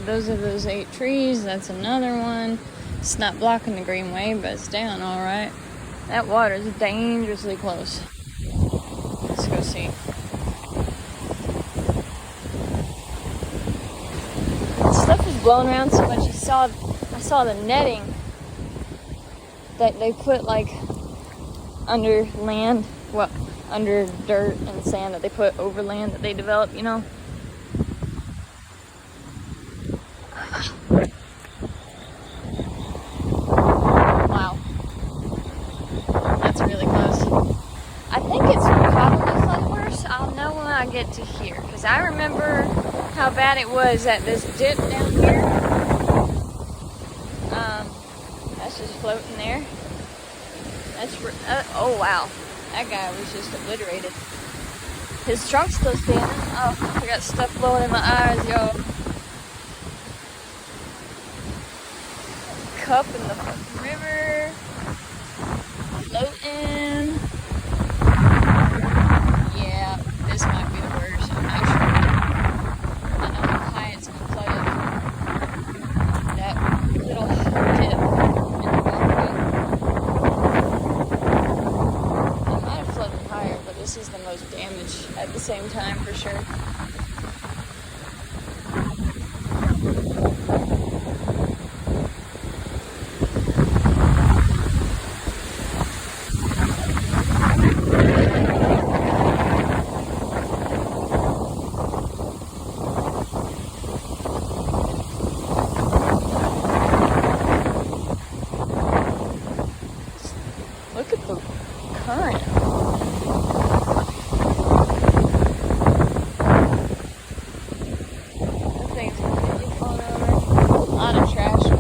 Those are those 8 trees. That's another one. It's not blocking the greenway, but it's down all right. That water is dangerously close. Let's go see. Stuff is blowing around so much. I saw the netting that they put like under land, well, under dirt and sand that they put over land that they develop, you know. Wow. That's really close. I think it's probably flooded worse. I'll know when I get to here, because I remember how bad it was at this dip down here. That's just floating there. That's oh wow, that guy was just obliterated. His trunk's still standing. Oh, I got stuff blowing in my eyes, yo. Cup in the fucking river, floating. Yeah, this might be the worst. I'm not sure. I don't know how high it's been flooded. That little dip in the walkway. It might have flooded higher, but this is the most damage at the same time for sure. Look at the current. That thing's completely falling over. A lot of trash. I'm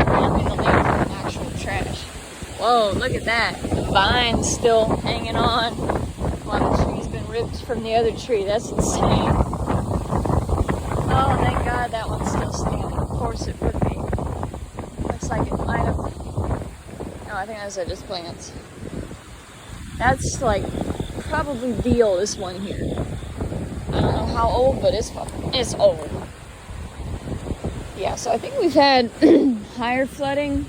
gonna leave actual trash. Whoa, look at that. The vine's still hanging on while the tree's been ripped from the other tree. That's insane. Oh, thank God that one's still standing. Of course it would be. Looks like it might have. No, I think those are just plants. That's like probably the oldest one here. I don't know how old, but it's old. Yeah, so I think we've had higher flooding.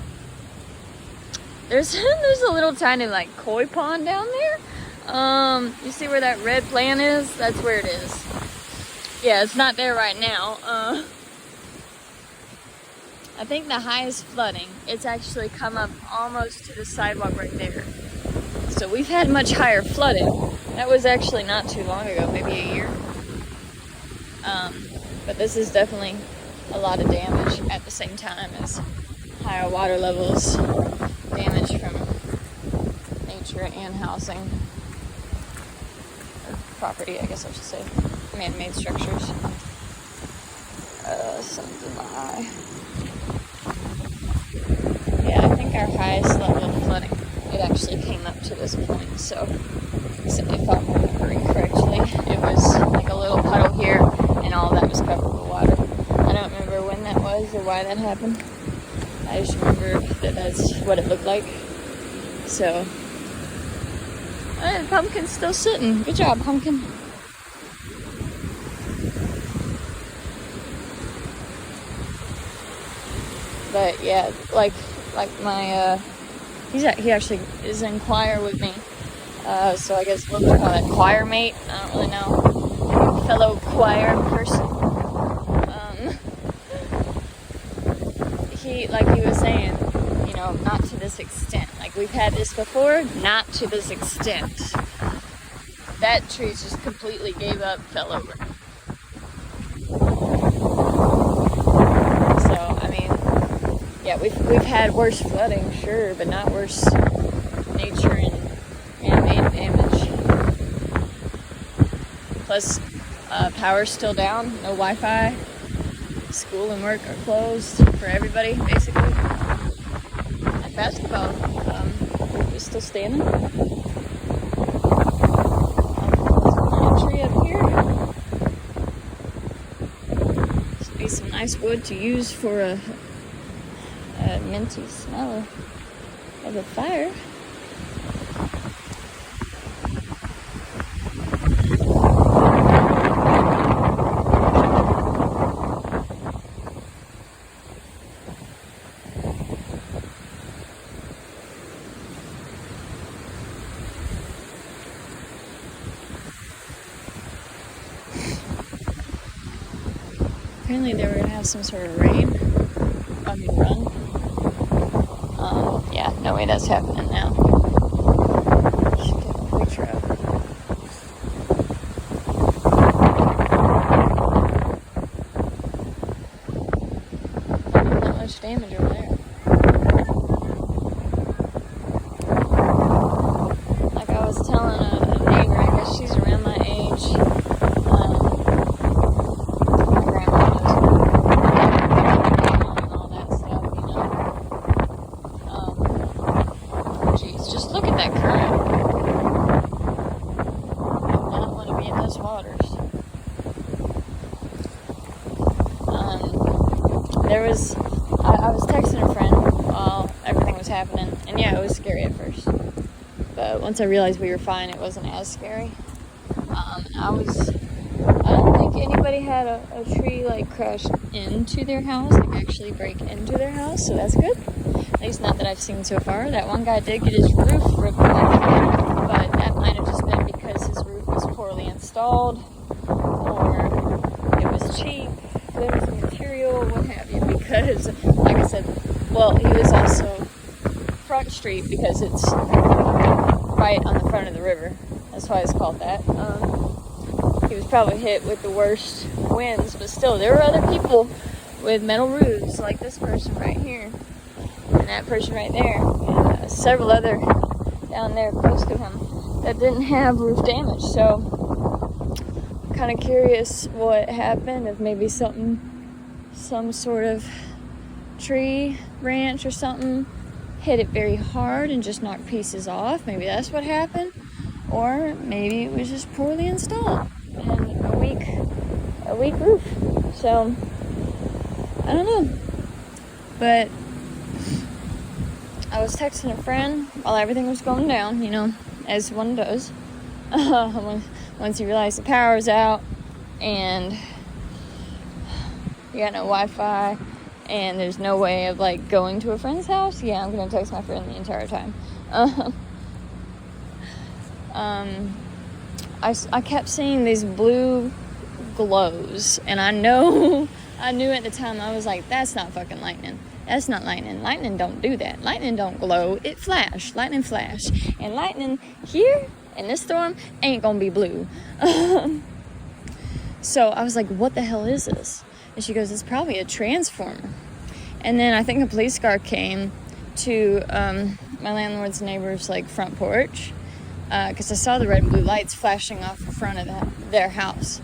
There's a little tiny like koi pond down there. You see where that red plant is? That's where it is. Yeah, it's not there right now. I think the highest flooding, it's actually come up almost to the sidewalk right there. So we've had much higher flooding. That was actually not too long ago, maybe a year. But this is definitely a lot of damage at the same time as higher water levels, damage from nature and housing, or property, I guess I should say, man-made structures. Sun's in my eye. Yeah, I think our highest level of flooding, it actually came up to this point. So if I'm remembering correctly, it was like a little puddle here, and all that was covered with water. I don't remember when that was or why that happened. I just remember that that's what it looked like. So, the pumpkin's still sitting. Good job, pumpkin. But yeah, like my he actually is in choir with me. So I guess we'll call that choir mate. I don't really know. Fellow choir person. He was saying, you know, not to this extent. Like, we've had this before, not to this extent. That tree just completely gave up, fell over. So, I mean, yeah, we've had worse flooding, sure, but not worse nature and man-made damage. Plus, power's still down, no Wi-Fi. School and work are closed for everybody, basically. And basketball is still standing. There's a tree up here. This would be some nice wood to use for a minty smell of a fire. apparently they were gonna have some sort of rain. I mean, run. Yeah, no way that's happening now. Should get a picture of it. Not much damage over there. Like I was telling a neighbor, I guess she's around my age. My grandma does and all that stuff, you know. Geez, just look at that current. I do not want to be in those waters. I was texting a friend while everything was happening, and yeah, it was scary at first. But once I realized we were fine, it wasn't as scary. I don't think anybody had a tree like crash into their house, like actually break into their house, so that's good. At least not that I've seen so far. That one guy did get his roof ripped off, but that might have just been because his roof was poorly installed, or it was cheap, flimsy material, what have you, because, like I said, well, he was also Front Street because it's right on the front of the river. That's why it's called that. He was probably hit with the worst winds, but still, there were other people with metal roofs, like this person right here, and that person right there, and several other down there close to him that didn't have roof damage. So, I'm kind of curious what happened, if maybe some sort of tree branch or something hit it very hard and just knocked pieces off. Maybe that's what happened. Or maybe it was just poorly installed and a weak roof. So, I don't know. But I was texting a friend while everything was going down, you know, as one does. Once you realize the power's out and you got no Wi-Fi and there's no way of like going to a friend's house, yeah, I'm gonna text my friend the entire time. I kept seeing these blue glows, and I knew at the time, I was like, that's not fucking lightning. That's not lightning. Lightning don't do that. Lightning don't glow. It flash. Lightning flash. And lightning here in this storm ain't gonna be blue. So I was like, what the hell is this? And she goes, it's probably a transformer. And then I think a police car came to my landlord's neighbor's like front porch, because I saw the red and blue lights flashing off the front of their house.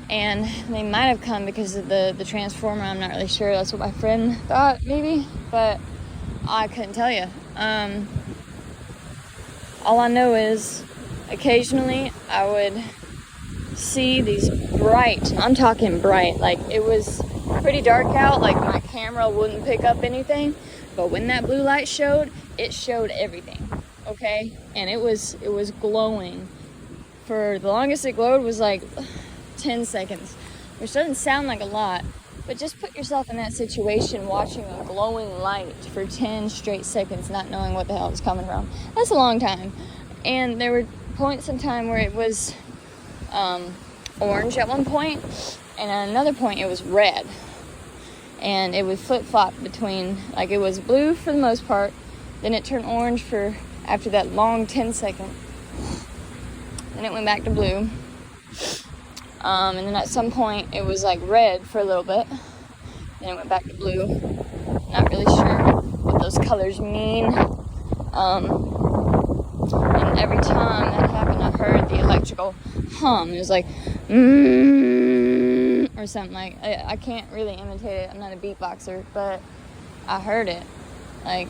And they might have come because of the transformer. I'm not really sure. That's what my friend thought, maybe. But I couldn't tell you. All I know is occasionally I would see these bright, I'm talking bright, like it was pretty dark out, like my camera wouldn't pick up anything. But when that blue light showed, it showed everything, okay? And it was glowing. For the longest it glowed was like 10 seconds, which doesn't sound like a lot, but just put yourself in that situation, watching a glowing light for 10 straight seconds, not knowing what the hell it's coming from. That's a long time. And there were points in time where it was orange at one point, and at another point it was red. And it would flip-flop between, like it was blue for the most part, then it turned orange for after that long 10 second, then it went back to blue. And then at some point it was like red for a little bit, then it went back to blue. Not really sure what those colors mean. And every time that happened, I heard the electrical hum. It was like, or something like. I can't really imitate it. I'm not a beatboxer, but I heard it. Like,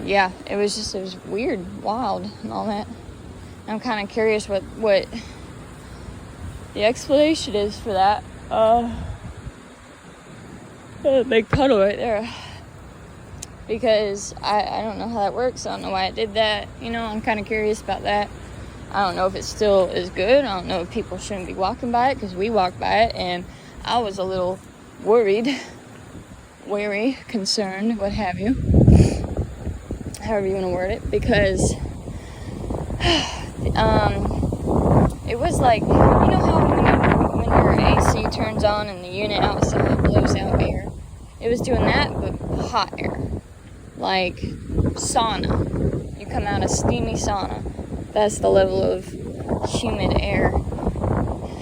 yeah, it was weird, wild, and all that. I'm kind of curious what the explanation is for that. Big puddle right there. Because I don't know how that works. I don't know why it did that. You know, I'm kind of curious about that. I don't know if it still is good. I don't know if people shouldn't be walking by it, because we walked by it and I was a little worried, wary, concerned, what have you. However you want to word it. Because it was like, you know how when where AC turns on and the unit outside blows out air. It was doing that, but hot air. Like sauna. You come out of steamy sauna. That's the level of humid air,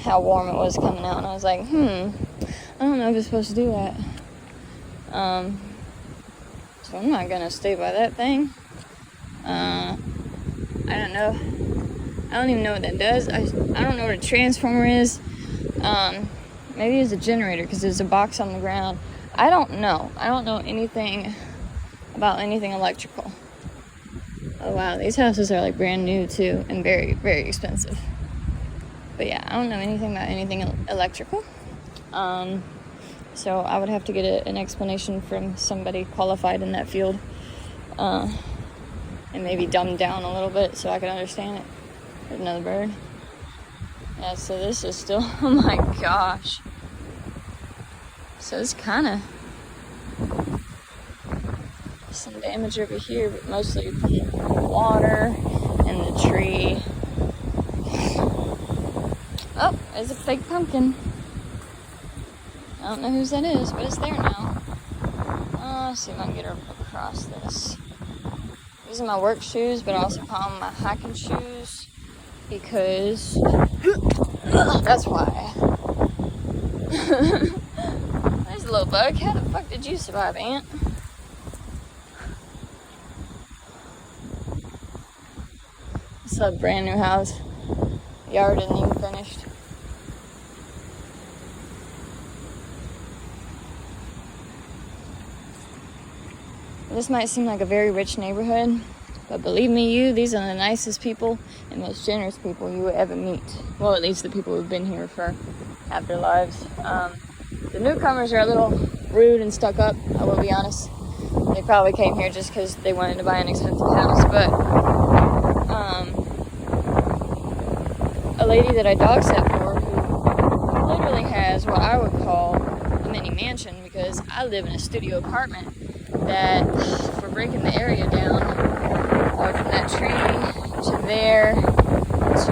how warm it was coming out. And I was like, I don't know if it's supposed to do that. So I'm not gonna stay by that thing. I don't know. I don't even know what that does. I don't know what a transformer is. Maybe it's a generator because there's a box on the ground. I don't know. I don't know anything about anything electrical. Oh wow, these houses are like brand new too and very, very expensive. But yeah, I don't know anything about anything electrical. So I would have to get an explanation from somebody qualified in that field. And maybe dumbed down a little bit so I can understand it. There's another bird. Yeah, so this is still, oh my gosh. So it's kind of some damage over here, but mostly from the water and the tree. Oh, there's a fake pumpkin. I don't know whose that is, but it's there now. Let's see if I can get her across this. These are my work shoes, but I also call them my hiking shoes because that's why. There's a little bug. How the fuck did you survive, Ant? It's a brand new house. Yard isn't even finished. This might seem like a very rich neighborhood, but believe me, these are the nicest people and most generous people you will ever meet. Well, at least the people who've been here for half their lives. The newcomers are a little rude and stuck up, I will be honest. They probably came here just because they wanted to buy an expensive house, but a lady that I dog sat for who literally has what I would call a mini mansion because I live in a studio apartment that if we're breaking the area down or from that tree to there to,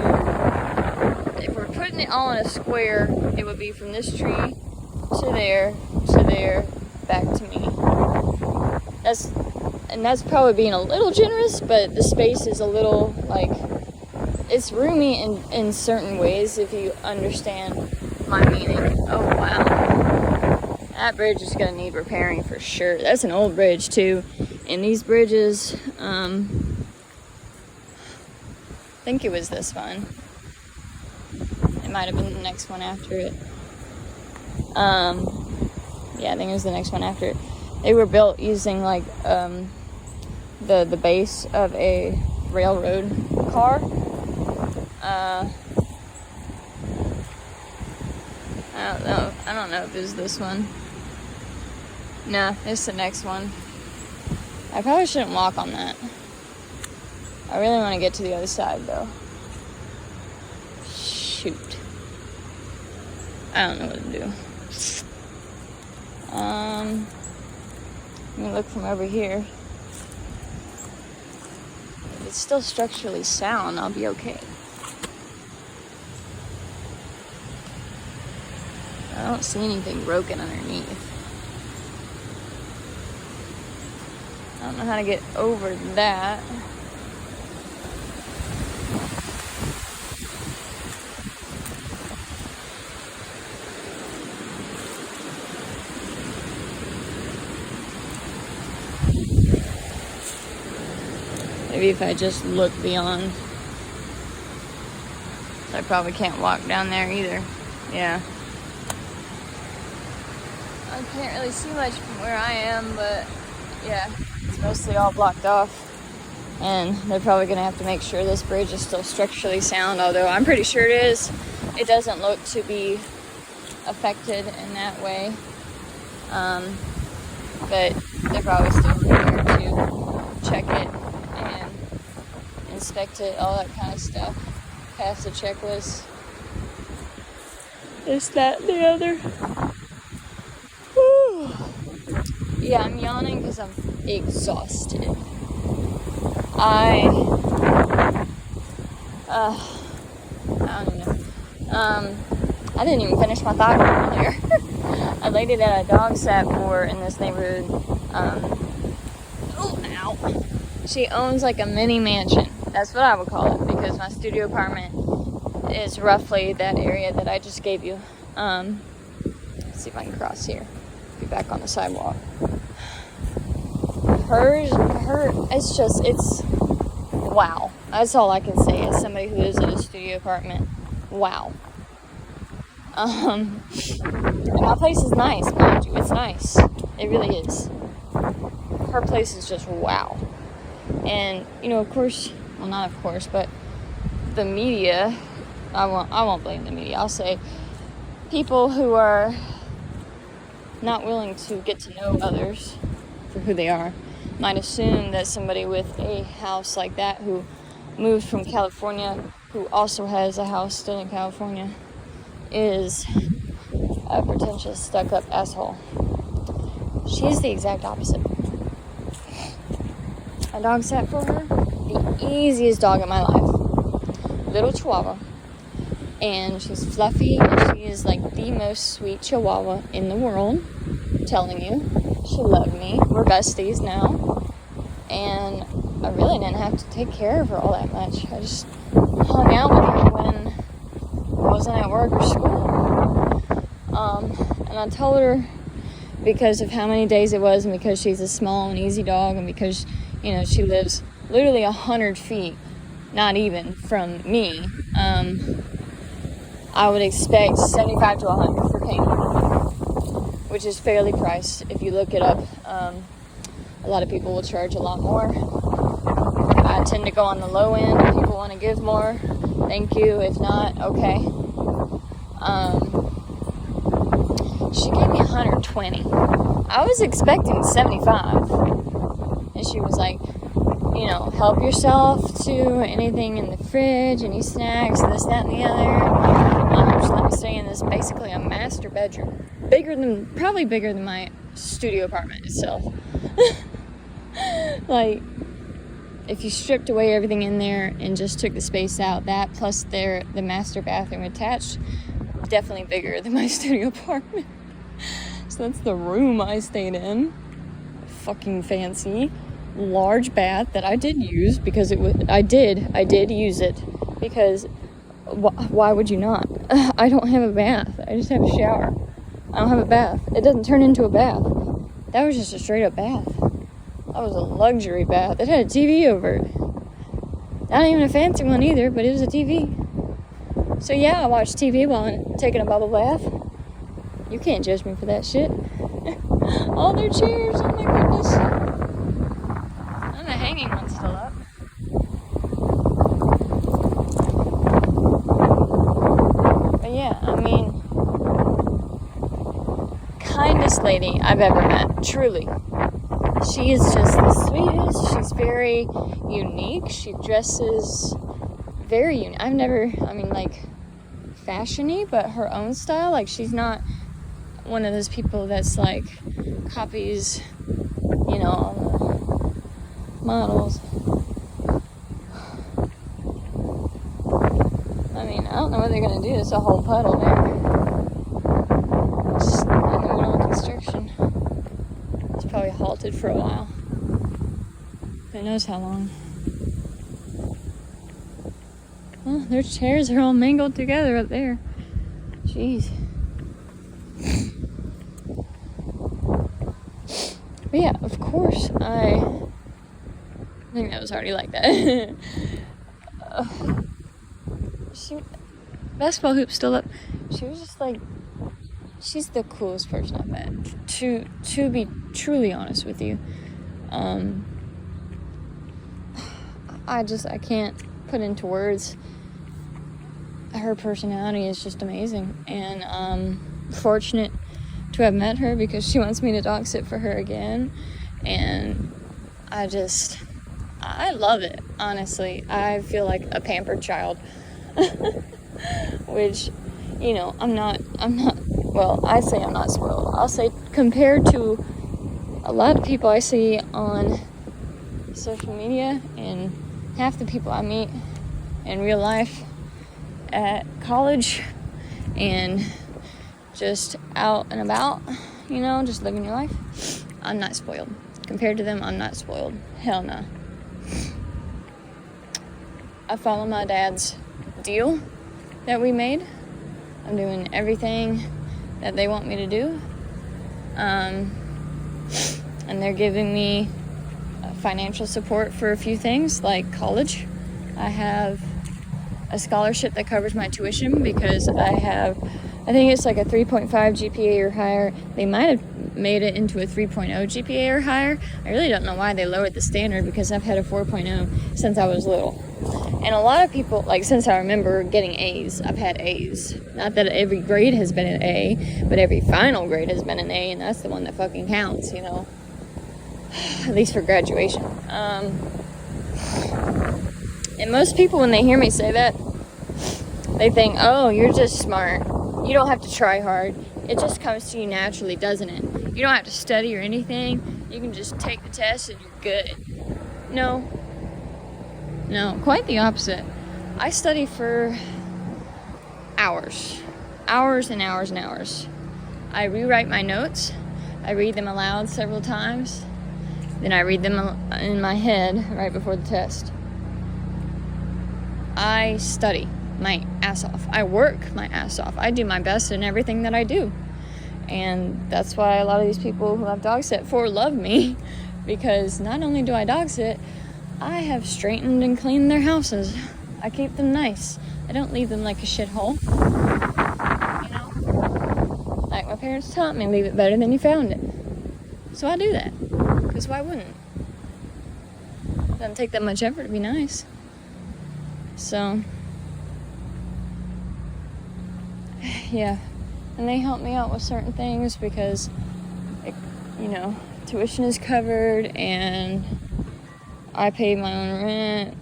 if we're putting it all in a square, it would be from this tree to there, back to me. That's probably being a little generous, but the space is a little like, it's roomy in certain ways if you understand my meaning. Oh wow. That bridge is going to need repairing for sure. That's an old bridge too. And these bridges, I think it was this one. It might have been the next one after it. Yeah, I think it was the next one after it. They were built using like the base of a railroad car. I don't know if it was this one. No, it's the next one. I probably shouldn't walk on that. I really want to get to the other side though. Shoot. I don't know what to do. Let me look from over here. If it's still structurally sound, I'll be okay. I don't see anything broken underneath. I don't know how to get over that. Maybe if I just look beyond. I probably can't walk down there either. Yeah. I can't really see much from where I am, but yeah, it's mostly all blocked off. And they're probably going to have to make sure this bridge is still structurally sound, although I'm pretty sure it is. It doesn't look to be affected in that way. But they're probably still here to check it and inspect it, all that kind of stuff. Pass the checklist. This, that, and the other. Yeah, I'm yawning because I'm exhausted. I don't know. I didn't even finish my thought earlier. A lady that I dog sat for in this neighborhood, ow. She owns like a mini mansion. That's what I would call it, because my studio apartment is roughly that area that I just gave you. Let's see if I can cross here. Be back on the sidewalk. It's wow. That's all I can say as somebody who lives in a studio apartment. Wow. My place is nice, mind you. It's nice. It really is. Her place is just wow. And, you know, of course, well, not of course, but the media, I won't blame the media. I'll say people who are not willing to get to know others for who they are might assume that somebody with a house like that, who moved from California, who also has a house still in California, is a pretentious, stuck-up asshole. She's the exact opposite. I dog sat for her, the easiest dog in my life. Little Chihuahua. And she's fluffy, and she is like the most sweet Chihuahua in the world. I'm telling you. She loved me. We're besties now. And I really didn't have to take care of her all that much. I just hung out with her when I wasn't at work or school. And I told her, because of how many days it was, and because she's a small and easy dog, and because, you know, she lives literally 100 feet, not even, from me, I would expect 75 to 100 for Kane, which is fairly priced. If you look it up, a lot of people will charge a lot more. I tend to go on the low end. If people want to give more, thank you. If not, okay. She gave me 120. I was expecting 75. And she was like, you know, help yourself to anything in the fridge, any snacks, this, that, and the other. Just let me stay in this, basically a master bedroom. Probably bigger than my studio apartment itself. Like, if you stripped away everything in there and just took the space out, that plus the master bathroom attached, definitely bigger than my studio apartment. So that's the room I stayed in. Fucking fancy. Large bath that I did use, because I did use it, because why would you not? I don't have a bath. I just have a shower. I don't have a bath. It doesn't turn into a bath. That was just a straight up bath. That was a luxury bath. It had a TV over it. Not even a fancy one either, but it was a TV. So yeah, I watched TV while I'm taking a bubble bath. You can't judge me for that shit. All their chairs, oh my goodness. And the hanging one's still up. But yeah, I mean, kindest lady I've ever met, truly. She is just the sweetest. She's very unique. She dresses very unique. I've never, like, fashion-y, but her own style. Like, she's not one of those people that's, like, copies, you know, all the models. I mean, I don't know what they're going to do. It's a whole puddle there. Just in the middle of construction. It's probably halted for a while. Who knows how long. Well, their chairs are all mangled together up there. Jeez. But yeah, of course, I think that was already like that. Basketball hoop's still up. She was just like, she's the coolest person I've met. To be truly honest with you, I can't put into words. Her personality is just amazing, and I'm fortunate to have met her, because she wants me to dog sit for her again, and I love it, honestly. I feel like a pampered child, which, you know, I'm not, well, I say I'm not spoiled. I'll say, compared to a lot of people I see on social media and half the people I meet in real life at college and just out and about, you know, just living your life. I'm not spoiled. Compared to them, I'm not spoiled. Hell no. I follow my dad's deal that we made. I'm doing everything that they want me to do. And they're giving me financial support for a few things like college. I have a scholarship that covers my tuition because I think it's like a 3.5 GPA or higher. They might have made it into a 3.0 GPA or higher. I really don't know why they lowered the standard because I've had a 4.0 since I was little. And a lot of people, like since I remember getting A's, I've had A's. Not that every grade has been an A, but every final grade has been an A, and that's the one that fucking counts, you know. At least for graduation. And most people, when they hear me say that, they think, oh, you're just smart. You don't have to try hard. It just comes to you naturally, doesn't it? You don't have to study or anything. You can just take the test and you're good. No, quite the opposite. I study for hours. Hours and hours and hours. I rewrite my notes. I read them aloud several times. Then I read them in my head right before the test. I study my ass off. I work my ass off. I do my best in everything that I do. And that's why a lot of these people who I've dog sit for love me, because not only do I dog sit, I have straightened and cleaned their houses. I keep them nice. I don't leave them like a shithole. You know? Like my parents taught me, leave it better than you found it. So I do that. Because why wouldn't? It doesn't take that much effort to be nice. So, yeah. And they help me out with certain things because, you know, tuition is covered and I pay my own rent,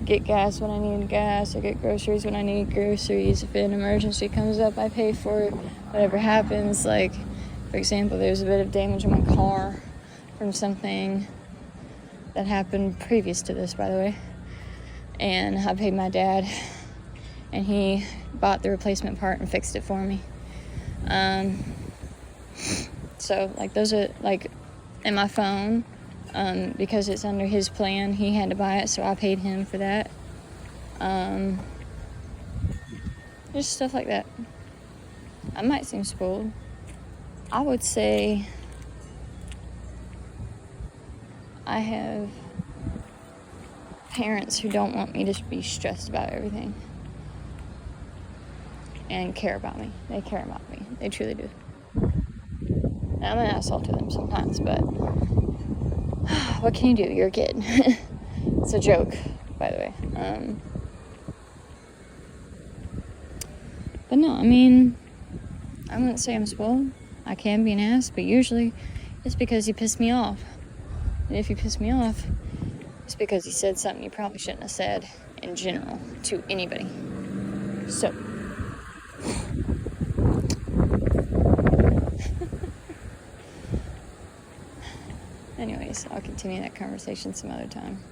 get gas when I need gas, I get groceries when I need groceries. If an emergency comes up, I pay for it. Whatever happens, like, for example, there's a bit of damage in my car from something that happened previous to this, by the way. And I paid my dad, and he bought the replacement part and fixed it for me. So, like, those are, like, in my phone, because it's under his plan, he had to buy it, so I paid him for that. Just stuff like that. I might seem spoiled. I would say I have parents who don't want me to be stressed about everything and care about me. They care about me. They truly do. And I'm an asshole to them sometimes, but what can you do? You're a kid. It's a joke, by the way. But no, I mean, I wouldn't say I'm spoiled. I can be an ass, but usually it's because you piss me off. And if you piss me off, it's because you said something you probably shouldn't have said in general to anybody. So, anyways, I'll continue that conversation some other time.